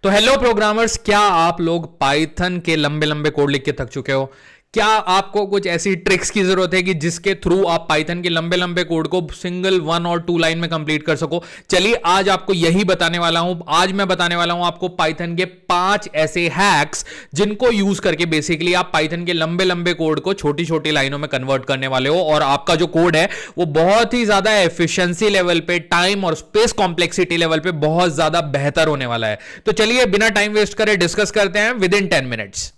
तो hello programmers, क्या आप लोग पाइथन के लंबे लंबे कोड लिख के थक चुके हो? क्या आपको कुछ ऐसी ट्रिक्स की जरूरत है कि जिसके थ्रू आप पाइथन के लंबे लंबे कोड को सिंगल 1 और 2 लाइन में कंप्लीट कर सको? चलिए आज आपको यही बताने वाला हूं। आज मैं बताने वाला हूं आपको पाइथन के 5 ऐसे हैक्स जिनको यूज करके बेसिकली आप पाइथन के लंबे लंबे कोड को छोटी छोटी लाइनों में कन्वर्ट करने वाले हो और आपका जो कोड है वो बहुत ही ज्यादा एफिशिएंसी लेवल पे, टाइम और स्पेस कॉम्प्लेक्सिटी लेवल पे बहुत ज्यादा बेहतर होने वाला है। तो चलिए बिना टाइम वेस्ट करे डिस्कस करते हैं विद इन 10 मिनट्स।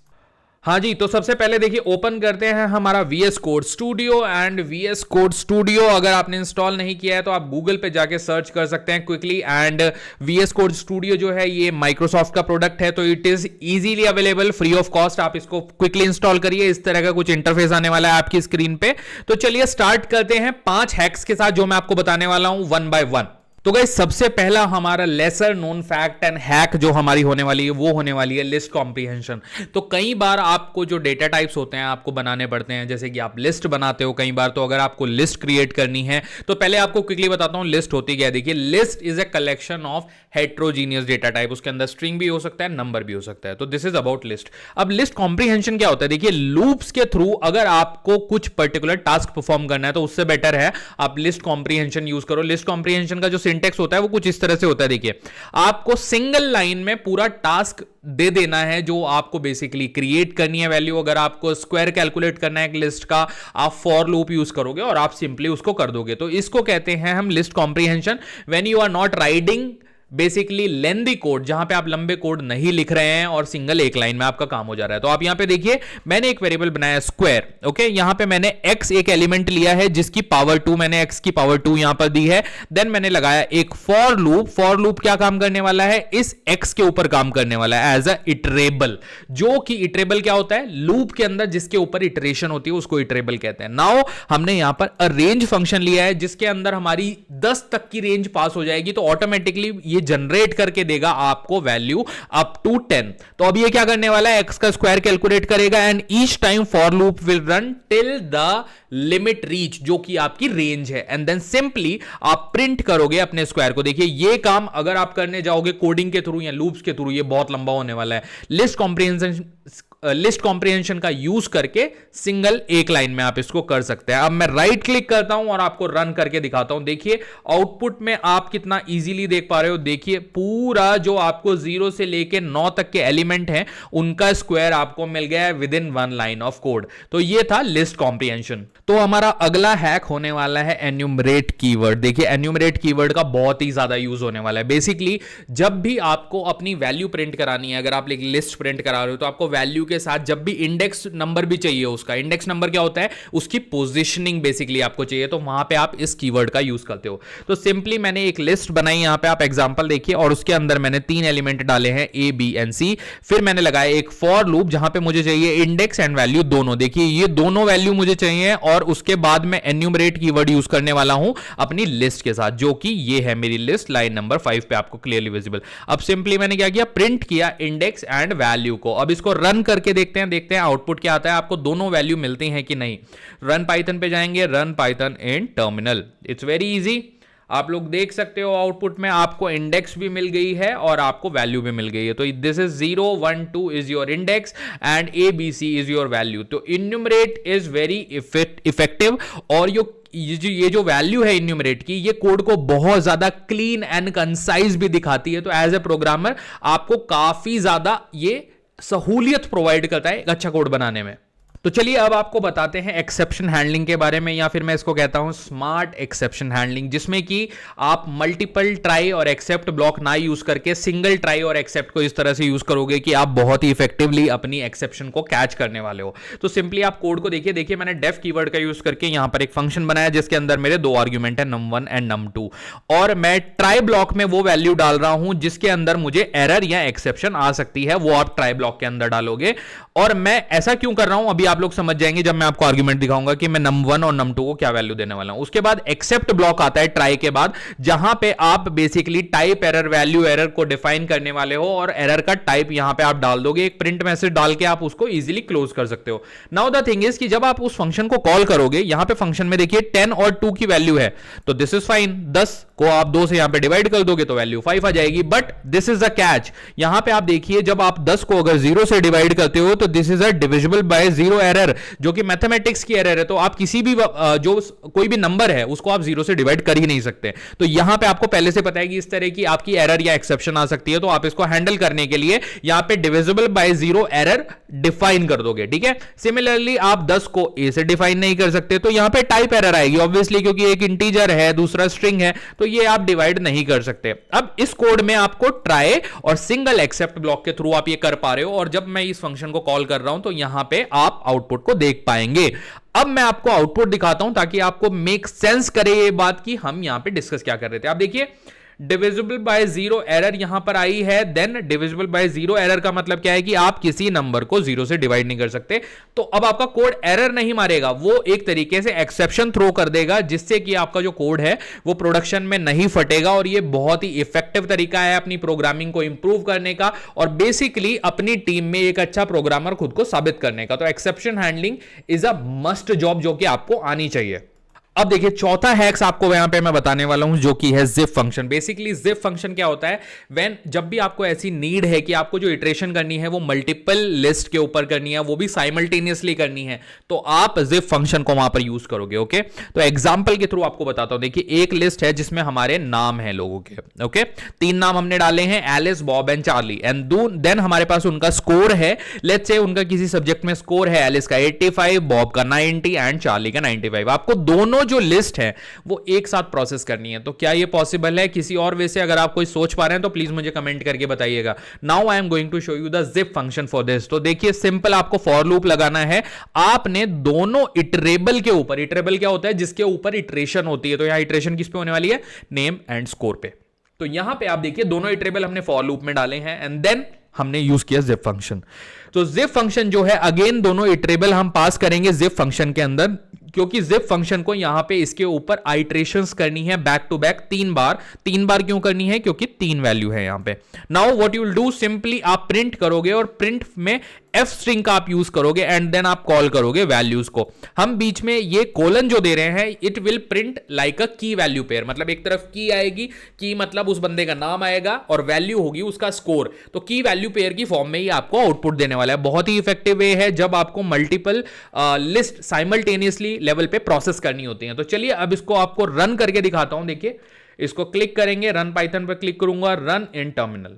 हाँ जी, तो सबसे पहले देखिए ओपन करते हैं हमारा VS code studio. And VS code studio अगर आपने इंस्टॉल नहीं किया है तो आप गूगल पे जाके सर्च कर सकते हैं quickly. And VS code studio जो है ये माइक्रोसॉफ्ट का प्रोडक्ट है, तो it is easily available free of cost. आप इसको क्विकली इंस्टॉल करिए। इस तरह का कुछ इंटरफेस आने वाला है आपकी स्क्रीन पे। तो चलिए स्टार्ट करते हैं 5 हैक्स के साथ जो मैं आपको बताने वाला हूं वन बाय वन। तो गाइस सबसे पहला हमारा lesser known fact and hack जो हमारी होने वाली है वो होने वाली है लिस्ट कॉम्प्रिहेंशन। तो कई बार आपको जो डेटा टाइप्स होते हैं आपको बनाने पड़ते हैं, जैसे कि आप लिस्ट बनाते हो कई बार। तो अगर आपको लिस्ट क्रिएट करनी है तो पहले आपको क्विकली बताता हूं लिस्ट होती क्या है। देखिए list is a collection of heterogeneous data type. उसके अंदर स्ट्रिंग भी हो सकता है, नंबर भी हो सकता है। तो दिस इज अबाउट लिस्ट। अब लिस्ट कॉम्प्रिहेंशन क्या होता है? देखिए लूप्स के थ्रू अगर आपको कुछ पर्टिकुलर टास्क परफॉर्म करना है तो उससे बेटर है आप लिस्ट कॉम्प्रिहेंशन यूज करो। लिस्ट कॉम्प्रिहेंशन का जो सिंटेक्स होता है वो कुछ इस तरह से होता है। देखिए आपको सिंगल लाइन में पूरा टास्क दे देना है जो आपको बेसिकली क्रिएट करनी है वैल्यू। अगर आपको स्क्वायर कैलकुलेट करना है एक लिस्ट का, आप फॉर लूप यूज करोगे और आप सिंपली उसको कर दोगे। तो इसको कहते हैं हम list comprehension. When you are not writing basically lengthy code, जहां पे आप लंबे कोड नहीं लिख रहे हैं और सिंगल एक लाइन में आपका काम हो जा रहा है। तो आप यहां पे देखिए मैंने एक वेरिएबल बनाया स्क्वायर। ओके, यहां पे मैंने x एक एलिमेंट लिया है जिसकी पावर 2, मैंने x की पावर 2 यहां पर दी है। देन मैंने लगाया एक फॉर लूप। फॉर लूप क्या काम करने वाला है? इस x के ऊपर काम करने वाला है एज अ इटरेबल। जो कि इटरेबल क्या होता है? लूप के अंदर जिसके ऊपर इटरेशन होती है उसको इटरेबल कहते हैं। नाउ हमने यहां पर अ रेंज फंक्शन लिया है जिसके अंदर हमारी 10 तक की रेंज पास हो जाएगी। तो ऑटोमेटिकली जनरेट करके देगा आपको वैल्यू अप टू 10। तो अब ये क्या करने वाला है? x का स्क्वायर कैलकुलेट करेगा and each time for loop will run till the limit reach, जो कि आपकी रेंज है। एंड देन सिंपली आप प्रिंट करोगे अपने स्क्वायर को। देखिए ये काम अगर आप करने जाओगे कोडिंग के थ्रू या लूप्स के थ्रू ये बहुत लंबा होने वाला है। लिस्ट कॉम्प्रिहेंशन का यूज करके सिंगल एक लाइन में आप इसको कर सकते हैं। अब मैं राइट क्लिक करता हूं और आपको रन करके दिखाता हूं। देखिए आउटपुट में आप कितना इजीली देख पा रहे हो। देखिए पूरा जो आपको 0 से लेके 9 तक के एलिमेंट हैं उनका स्क्वायर आपको मिल गया है with in 1 line of code. तो ये था लिस्ट कॉम्प्रिहेंशन। तो हमारा अगला हैक होने वाला है एन्यूमरेट कीवर्ड। देखिए एन्यूमरेट कीवर्ड का बहुत ही ज्यादा यूज होने वाला है। बेसिकली जब भी आपको अपनी वैल्यू प्रिंट करानी है, अगर आप एक लिस्ट प्रिंट करा रहे हो तो आपको वैल्यू के साथ जब भी इंडेक्स नंबर भी चाहिए, उसका इंडेक्स नंबर क्या होता है? उसकी पोजीशनिंग बेसिकली आपको चाहिए। तो वहां पे आप इस कीवर्ड का यूज करते हो। तो सिंपली मैंने एक लिस्ट बनाई, यहां पे आप एग्जांपल देखिए, और उसके अंदर मैंने 3 एलिमेंट डाले हैं A, B एंड C। फिर मैंने लगाया एक फॉर लूप जहां पे मुझे चाहिए इंडेक्स एंड वैल्यू दोनों। देखिए ये दोनों वैल्यू मुझे चाहिए और उसके बाद मैं एन्यूमरेट कीवर्ड यूज करने वाला हूं अपनी लिस्ट के साथ, जो कि ये है मेरी लिस्ट लाइन नंबर 5 पे आपको क्लियरली विजिबल। अब सिंपली मैंने क्या किया? प्रिंट किया इंडेक्स एंड वैल्यू को। अब इसको रन करके देखते हैं आउटपुट क्या आता है। आपको दोनों वैल्यू मिलती हैं कि नहीं। रन पाइथन पे जाएंगे, run Python in terminal. It's very easy. आप लोग देख सकते हो आउटपुट में आपको इंडेक्स भी मिल गई है और आपको वैल्यू भी मिल गई है। तो this is 0 1 2 is your index and ABC is your value. तो इन्यूमरेट इज वेरी इफेक्टिव और ये जो वैल्यू है इन्यूमरेट की, ये कोड को बहुत ज्यादा क्लीन एंड कंसाइज भी दिखाती है। तो एज ए प्रोग्रामर आपको काफी ज्यादा ये सहूलियत प्रोवाइड करता है एक अच्छा कोड बनाने में। तो चलिए अब आपको बताते हैं एक्सेप्शन हैंडलिंग के बारे में, या फिर मैं इसको कहता हूं स्मार्ट एक्सेप्शन हैंडलिंग, जिसमें कि आप मल्टीपल ट्राई और एक्सेप्ट ब्लॉक ना यूज करके सिंगल ट्राई और एक्सेप्ट को इस तरह से यूज करोगे कि आप बहुत ही इफेक्टिवली अपनी एक्सेप्शन को कैच करने वाले हो। तो सिंपली आप कोड को देखिए मैंने डेफ कीवर्ड का यूज करके यहां पर एक फंक्शन बनाया जिसके अंदर मेरे 2 आर्ग्यूमेंट है num1 एंड num2, और मैं ट्राई ब्लॉक में वो वैल्यू डाल रहा हूं जिसके अंदर मुझे एरर या एक्सेप्शन आ सकती है, वो आप ट्राई ब्लॉक के अंदर डालोगे। और मैं ऐसा क्यों कर रहा हूं अभी आप लोग समझ जाएंगे जब मैं आपको आर्गुमेंट दिखाऊंगा कि मैं num1 और num2 को क्या वैल्यू देने वाला हूं। उसके बाद एक्सेप्ट ब्लॉक आता है ट्राई के बाद, जहां पे आप basically type error value error को डिफाइन करने वाले हो और एरर का टाइप यहां पे आप डाल दोगे, एक प्रिंट मैसेज डाल के आप उसको इजीली क्लोज कर सकते हो। नाउ द थिंग इज कि जब आप उस फंक्शन को कॉल करोगे, यहां पे फंक्शन में देखिए 10 और 2 की वैल्यू है, तो दिस इज फाइन। 10 को आप 2 से यहां पे डिवाइड कर दोगे तो वैल्यू 5 आ जाएगी। But this is the catch, यहां पे आप देखिए जब आप 10 को अगर 0 से डिवाइड करते हो तो this is a divisible by 0 error, जो कि मैथमेटिक्स की एरर है। तो आप किसी भी जो कोई भी नंबर है उसको आप 0 से डिवाइड कर ही नहीं सकते। तो यहां पे आपको पहले से पता है कि इस तरह की आपकी एरर या एक्सेप्शन आ सकती है, तो आप इसको हैंडल करने के लिए यहां पे डिविजिबल बाय 0 एरर डिफाइन कर दोगे, ठीक है। सिमिलरली आप 10 को ए से डिफाइन नहीं कर सकते, तो यहां पे टाइप एरर आएगी ऑब्वियसली, क्योंकि एक इंटीजर है दूसरा स्ट्रिंग है, तो ये आप डिवाइड नहीं कर सकते। अब इस कोड में आपको ट्राई और सिंगल एक्सेप्ट ब्लॉक के थ्रू आप ये कर पा रहे हो, और जब मैं इस फंक्शन को कॉल कर रहा हूं तो यहां पे आप आउटपुट को देख पाएंगे। अब मैं आपको आउटपुट दिखाता हूं ताकि आपको मेक सेंस करे ये बात कि हम यहां पे डिस्कस क्या कर रहे थे। आप देखिए डिविजिबल बाय 0 एरर यहां पर आई है, देन डिविजिबल बाय 0 एरर का मतलब क्या है कि आप किसी नंबर को 0 से डिवाइड नहीं कर सकते। तो अब आपका कोड एरर नहीं मारेगा, वो एक तरीके से एक्सेप्शन थ्रो कर देगा, जिससे कि आपका जो कोड है वो प्रोडक्शन में नहीं फटेगा। और ये बहुत ही इफेक्टिव तरीका है अपनी प्रोग्रामिंग को इंप्रूव करने का और बेसिकली अपनी टीम में एक अच्छा प्रोग्रामर खुद को साबित करने का। तो exception handling is a must job जो कि आपको आनी चाहिए। अब देखिए चौथा हैक्स आपको यहां पे मैं बताने वाला हूं, जो कि है zip function. Basically zip function क्या होता है, जब भी आपको ऐसी नीड है कि आपको जो इटरेशन करनी है वो मल्टीपल लिस्ट के ऊपर करनी है, वो भी साइमल्टेनियसली करनी है, तो आप जिप फंक्शन को वहां पर यूज करोगे। ओके, तो एग्जांपल के थ्रू आपको बताता हूं। देखिए एक लिस्ट है जिसमें हमारे नाम है लोगों के, ओके, 3 नाम हमने डाले हैं, Alice, Bob and Charlie, and then हमारे पास उनका स्कोर है। लेट्स से उनका किसी सब्जेक्ट में स्कोर है, एलिस का 85, बॉब का 90 एंड चार्ली का 95। आपको दोनों जो लिस्ट है वो एक साथ प्रोसेस करनी है। तो क्या ये पॉसिबल है? किसी और वे से अगर आप कोई सोच पा रहे हैं तो प्लीज मुझे कमेंट करके बताइएगा। Now I am going to show you the zip function for this. तो देखिए सिंपल आपको फॉर लूप लगाना है। आपने दोनों इटरेबल के ऊपर, इटरेबल क्या होता है, जिसके ऊपर इटरेशन होती है, तो यहां इटरेशन किस पे होने वाली है, नेम एंड स्कोर पे। तो यहां पे आप देखिए दोनों इटरेबल हमने फॉर लूप में डाले हैं एंड देन हमने यूज किया जिप फंक्शन। तो जिप फंक्शन जो है अगेन दोनों इटरेबल हम पास करेंगे जिप फंक्शन के अंदर, क्योंकि जिप फंक्शन को यहां पे इसके ऊपर आइट्रेशंस करनी है बैक टू बैक 3 बार। 3 बार क्यों करनी है? क्योंकि 3 वैल्यू है यहां पे। Now what you will do, simply आप प्रिंट करोगे और प्रिंट में एफ स्ट्रिंग का आप यूज करोगे एंड देन आप कॉल करोगे वैल्यूज को। हम बीच में ये कोलन जो दे रहे हैं, इट विल प्रिंट लाइक अ की वैल्यू पेयर, मतलब एक तरफ की आएगी, की मतलब उस बंदे का नाम आएगा और वैल्यू होगी उसका स्कोर। तो की वैल्यू पेयर की फॉर्म में ही आपको आउटपुट देने वाला है। बहुत ही इफेक्टिव वे है जब आपको मल्टीपल लिस्ट साइमल्टेनियसली लेवल पे प्रोसेस करनी होती है। तो चलिए अब इसको आपको रन करके दिखाता हूं। देखिए इसको क्लिक करेंगे, रन पाइथन पर क्लिक करूंगा, रन इन टर्मिनल।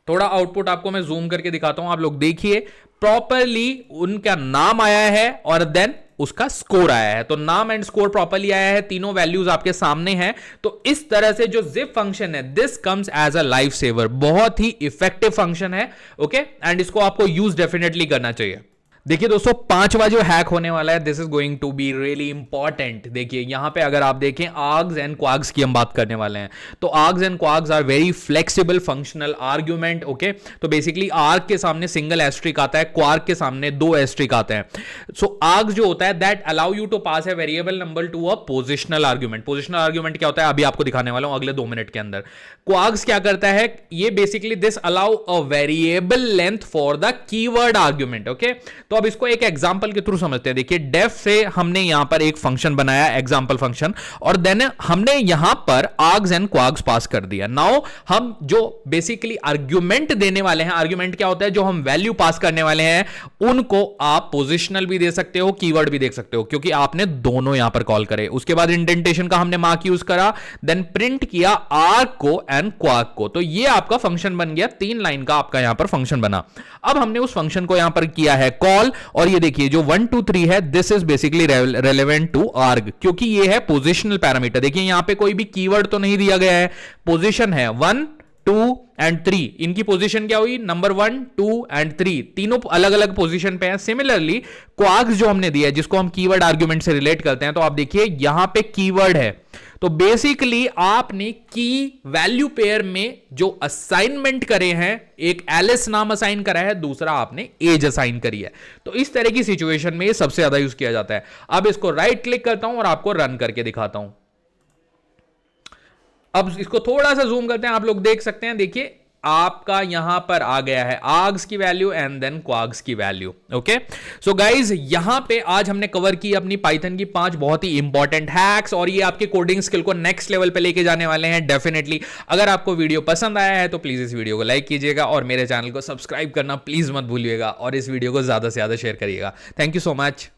थोड़ा आउटपुट आपको मैं जूम करके दिखाता हूं, आप लोग देखिए प्रॉपरली उनका नाम आया है और देन उसका स्कोर आया है। तो नाम एंड स्कोर प्रॉपरली आया है, तीनों वैल्यूज आपके सामने हैं। तो इस तरह से जो जिप फंक्शन है, this comes as a life saver, बहुत ही इफेक्टिव फंक्शन है। ओके, एंड इसको आपको यूज डेफिनेटली करना चाहिए। देखिए दोस्तों 5वां जो हैक होने वाला है, this is going to be really important. देखिए यहां पे अगर आप देखें आर्ग्स एंड क्वार्क्स की हम बात करने वाले हैं। तो args and kwargs are very flexible functional argument. Okay, तो बेसिकली आर्ग के सामने सिंगल एस्ट्रिक आता है, क्वार्क के सामने 2 एस्ट्रिक आते हैं। सो आर्ग्स जो होता है that allow you to pass a variable number to a positional argument. Positional argument क्या होता है अभी आपको दिखाने वाला हूं अगले 2 मिनट के अंदर। क्वार्क्स क्या करता है, ये basically this allow a variable length for the keyword argument. Okay, तो अब इसको एक एग्जांपल के थ्रू समझते हैं। देखिए डेफ से हमने यहां पर एक फंक्शन बनाया, एग्जांपल फंक्शन, और देन हमने यहां पर आर्ग्स एंड क्वार्क्स पास कर दिया। नाउ हम जो बेसिकली आर्ग्यूमेंट देने वाले हैं, आर्ग्यूमेंट क्या होता है, जो हम वैल्यू पास करने वाले हैं, उनको आप पोजिशनल भी दे सकते हो, कीवर्ड भी देख सकते हो, क्योंकि आपने दोनों यहां पर कॉल करे। उसके बाद इंडेंटेशन का हमने मार्क यूज करा, देन प्रिंट किया आर्ग को एंड क्वार्क को। तो ये आपका फंक्शन बन गया, 3 लाइन का आपका यहां पर फंक्शन बना। अब हमने उस फंक्शन को यहां पर किया है कॉल, और ये देखिए जो 1 2 3 है, this is basically relevant to arg, क्योंकि ये है पोजिशनल पैरामीटर। देखिए यहां पे कोई भी कीवर्ड तो नहीं दिया गया है, पोजीशन है 1 2 एंड 3। इनकी पोजीशन क्या हुई, नंबर 1 2 एंड 3, तीनों अलग अलग पोजीशन पे हैं। सिमिलरली क्वार्क्स जो हमने दिया है, जिसको हम कीवर्ड आर्गुमेंट से रिलेट करते हैं, तो आप देखिए यहां पे कीवर्ड है, तो बेसिकली आपने की वैल्यू पेयर में जो असाइनमेंट करे हैं, एक एलिस नाम असाइन करा है, दूसरा आपने एज असाइन करी है। तो इस तरह की सिचुएशन में ये सबसे ज्यादा यूज किया जाता है। अब इसको राइट क्लिक करता हूं और आपको रन करके दिखाता हूं। अब इसको थोड़ा सा जूम करते हैं, आप लोग देख सकते हैं, देखिए आपका यहां पर आ गया है आर्ग्स की वैल्यू एंड देन क्वार्क्स की वैल्यू। ओके, सो गाइज यहां पे आज हमने कवर की अपनी पाइथन की 5 बहुत ही इंपॉर्टेंट हैक्स, और ये आपके कोडिंग स्किल को नेक्स्ट लेवल पे लेके जाने वाले हैं डेफिनेटली। अगर आपको वीडियो पसंद आया है तो प्लीज इस वीडियो को लाइक कीजिएगा और मेरे चैनल को सब्सक्राइब करना प्लीज मत भूलिएगा, और इस वीडियो को ज्यादा से ज्यादा शेयर करिएगा। Thank you so much.